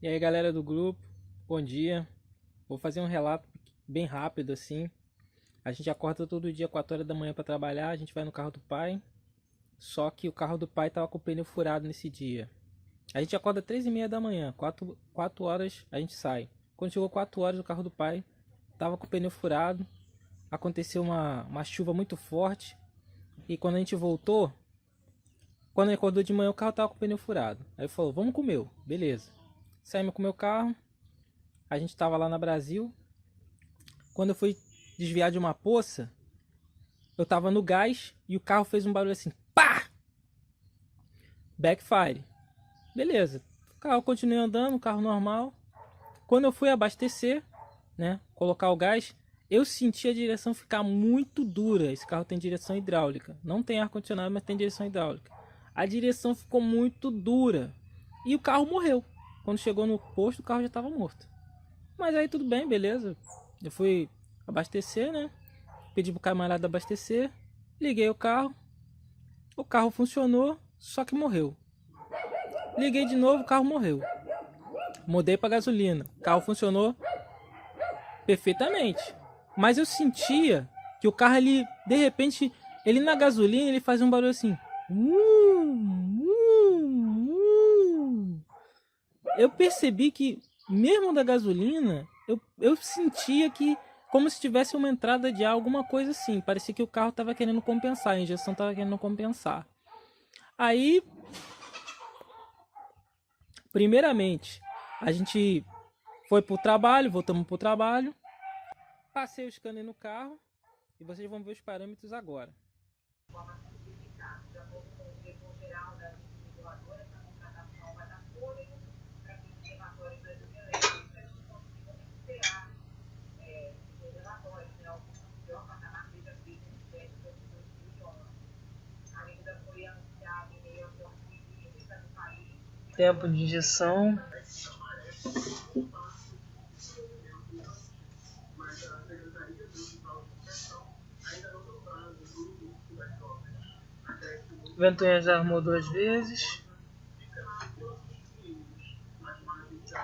E aí, galera do grupo, bom dia. Vou fazer um relato bem rápido assim. A gente acorda todo dia 4 horas da manhã para trabalhar, a gente vai no carro do pai. Só que o carro do pai tava com o pneu furado nesse dia. A gente acorda 3h30 da manhã, 4 horas a gente sai. Quando chegou 4 horas, o carro do pai tava com o pneu furado. Aconteceu uma chuva muito forte. E quando a gente voltou, quando ele acordou de manhã, o carro tava com o pneu furado. Aí falou, vamos com o meu, beleza. Saímos com o meu carro. A gente tava lá na Brasil. Quando eu fui desviar de uma poça, eu tava no gás e o carro fez um barulho assim, pá! Backfire. Beleza. O carro continuei andando, carro normal. Quando eu fui abastecer, né, colocar o gás, eu senti a direção ficar muito dura. Esse carro tem direção hidráulica. Não tem ar-condicionado, mas tem direção hidráulica. A direção ficou muito dura. E o carro morreu. Quando chegou no posto, o carro já estava morto. Mas aí tudo bem, beleza. Eu fui abastecer, né? Pedi pro camarada abastecer. Liguei o carro funcionou, só que morreu. Liguei de novo, o carro morreu. Mudei para gasolina, o carro funcionou perfeitamente. Mas eu sentia que o carro, ele, de repente, ele na gasolina, ele fazia um barulho assim. Eu percebi que, mesmo da gasolina, eu sentia que, como se tivesse uma entrada de ar, alguma coisa assim. Parecia que o carro estava querendo compensar, a injeção estava querendo compensar. Aí, primeiramente, a gente foi pro trabalho, voltamos pro trabalho. Passei o scanner no carro e vocês vão ver os parâmetros agora. Tempo de injeção. Ventoinha já armou 2 vezes.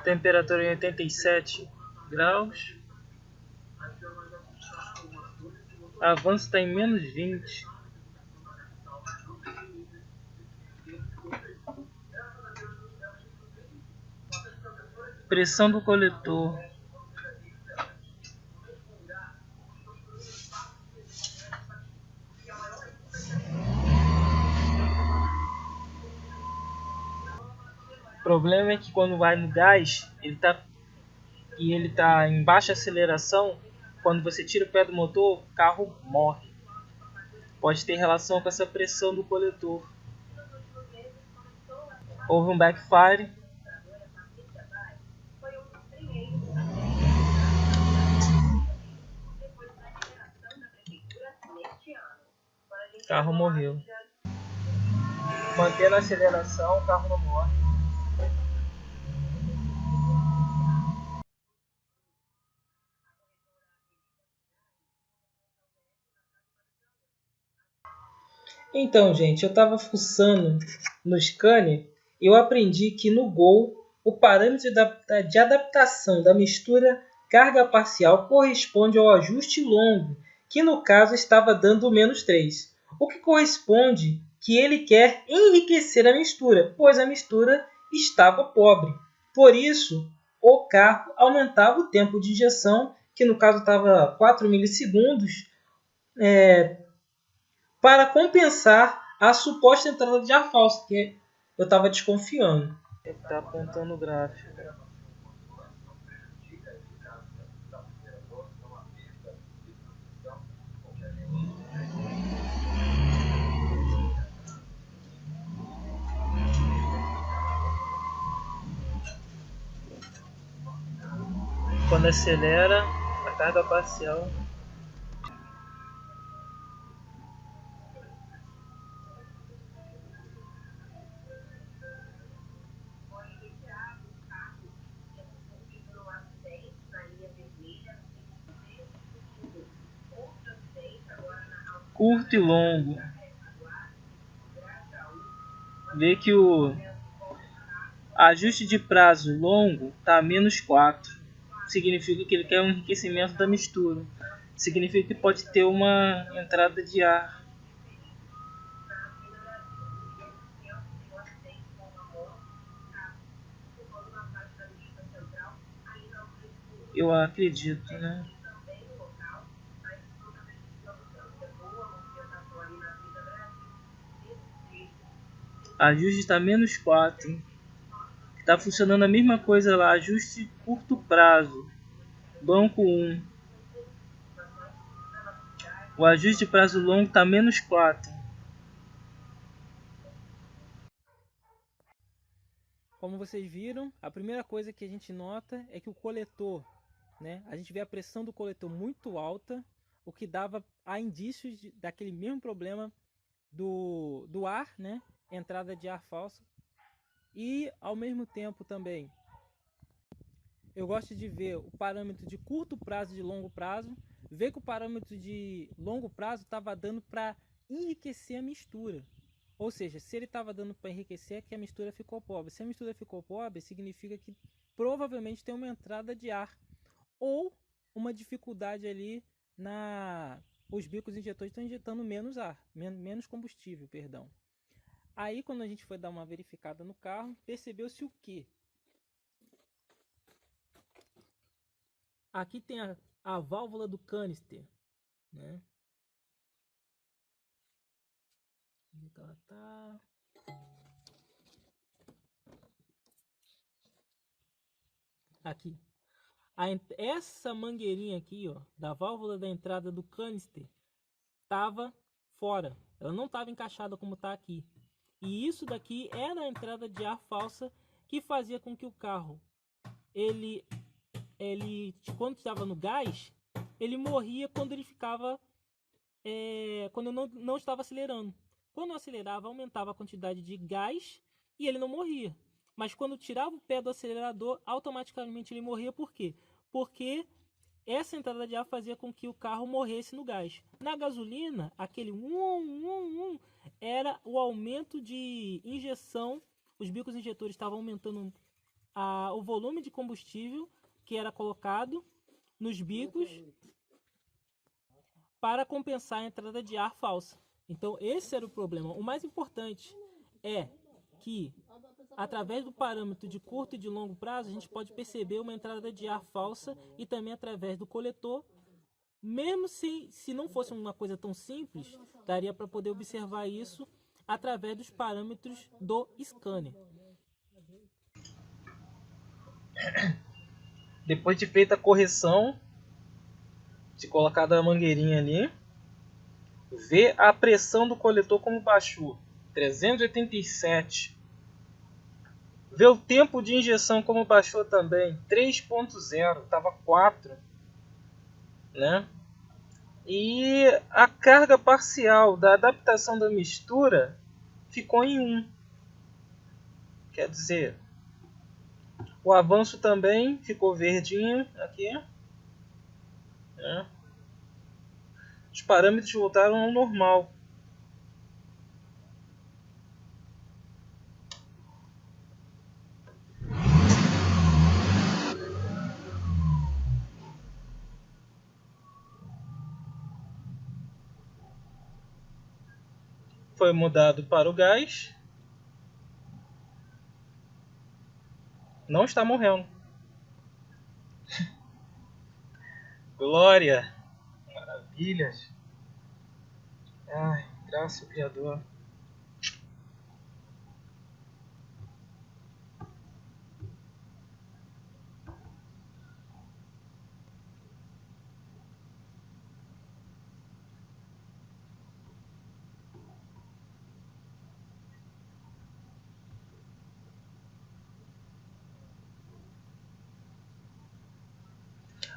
Temperatura em 87 graus. Avanço está em menos 20. Pressão do coletor. O problema é que quando vai no gás, ele tá em baixa aceleração, quando você tira o pé do motor, o carro morre. Pode ter relação com essa pressão do coletor. Houve um backfire. O carro morreu. Mantendo a aceleração, o carro não morre. Então, gente, eu estava fuçando no scanner e eu aprendi que no Gol o parâmetro de adaptação da mistura carga parcial corresponde ao ajuste longo, que no caso estava dando -3, o que corresponde que ele quer enriquecer a mistura, pois a mistura estava pobre. Por isso, o carro aumentava o tempo de injeção, que no caso estava 4 milissegundos, para compensar a suposta entrada de ar falso, que eu estava desconfiando. Ele está apontando o gráfico. Quando acelera, a carga parcial. Curto e longo. Vê que Ajuste de prazo longo está a -4. Significa que ele quer um enriquecimento da mistura. Significa que pode ter uma entrada de ar. Eu acredito, né? Ajuste está -4. Está funcionando a mesma coisa lá. Ajuste curto prazo. Banco 1. O ajuste de prazo longo está -4. Como vocês viram, a primeira coisa que a gente nota é que o coletor, né, a gente vê a pressão do coletor muito alta, o que dava a indícios daquele mesmo problema do ar, né, entrada de ar falso. E ao mesmo tempo também, eu gosto de ver o parâmetro de curto prazo e de longo prazo, ver que o parâmetro de longo prazo estava dando para enriquecer a mistura. Ou seja, se ele estava dando para enriquecer, é que a mistura ficou pobre. Se a mistura ficou pobre, significa que provavelmente tem uma entrada de ar ou uma dificuldade ali na... Os bicos injetores estão injetando menos ar, menos combustível, perdão. Aí, quando a gente foi dar uma verificada no carro, percebeu-se o quê? Aqui tem a válvula do canister, né? Onde que ela tá? Aqui. Essa mangueirinha aqui, ó, da válvula da entrada do canister, tava fora. Ela não estava encaixada como está aqui. E isso daqui era a entrada de ar falsa que fazia com que o carro, ele quando estava no gás, ele morria quando ele ficava, quando eu não estava acelerando. Quando eu acelerava, aumentava a quantidade de gás e ele não morria. Mas quando tirava o pé do acelerador, automaticamente ele morria. Por quê? Porque essa entrada de ar fazia com que o carro morresse no gás. Na gasolina, aquele era o aumento de injeção. Os bicos injetores estavam aumentando o volume de combustível que era colocado nos bicos para compensar a entrada de ar falsa. Então esse era o problema. O mais importante é que através do parâmetro de curto e de longo prazo a gente pode perceber uma entrada de ar falsa e também através do coletor. Mesmo se não fosse uma coisa tão simples, daria para poder observar isso através dos parâmetros do scanner. Depois de feita a correção, de colocada a mangueirinha ali, vê a pressão do coletor como baixou, 387. Vê o tempo de injeção como baixou também, 3.0, estava 4, né? E a carga parcial da adaptação da mistura ficou em 1. Quer dizer, o avanço também ficou verdinho aqui, né? Os parâmetros voltaram ao normal. Foi mudado para o gás. Não está morrendo. Glória. Maravilhas. Ai, graças ao Criador.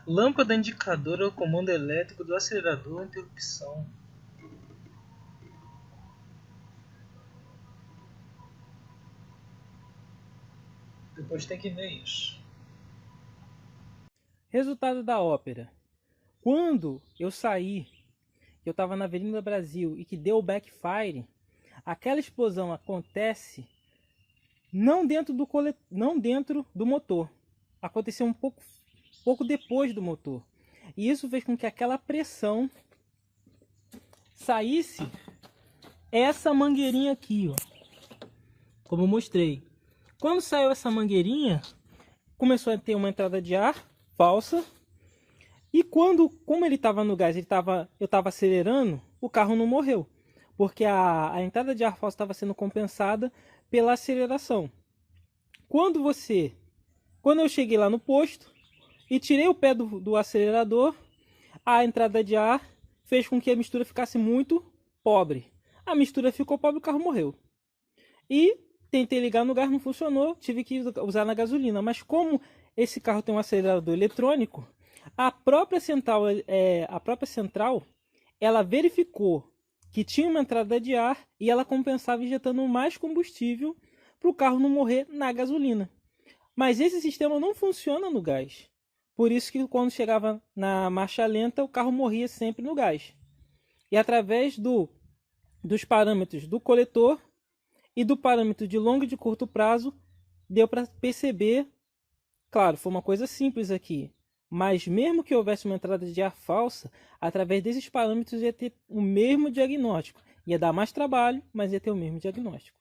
Lâmpada indicadora ao comando elétrico do acelerador, interrupção. Depois tem que ver isso. Resultado da ópera. Quando eu saí, que eu estava na Avenida Brasil e que deu o backfire, aquela explosão acontece não dentro do motor. Aconteceu um pouco depois do motor. E isso fez com que aquela pressão saísse essa mangueirinha aqui, ó. Como eu mostrei. Quando saiu essa mangueirinha, começou a ter uma entrada de ar falsa. E como ele estava no gás, eu estava acelerando, o carro não morreu. Porque a entrada de ar falso estava sendo compensada pela aceleração. Quando eu cheguei lá no posto e tirei o pé do acelerador, a entrada de ar fez com que a mistura ficasse muito pobre. A mistura ficou pobre, o carro morreu. E tentei ligar no gás, não funcionou, tive que usar na gasolina. Mas como esse carro tem um acelerador eletrônico, a própria central, ela verificou que tinha uma entrada de ar e ela compensava injetando mais combustível para o carro não morrer na gasolina. Mas esse sistema não funciona no gás. Por isso que quando chegava na marcha lenta, o carro morria sempre no gás. E através dos parâmetros do coletor e do parâmetro de longo e de curto prazo, deu para perceber. Claro, foi uma coisa simples aqui. Mas mesmo que houvesse uma entrada de ar falsa, através desses parâmetros ia ter o mesmo diagnóstico. Ia dar mais trabalho, mas ia ter o mesmo diagnóstico.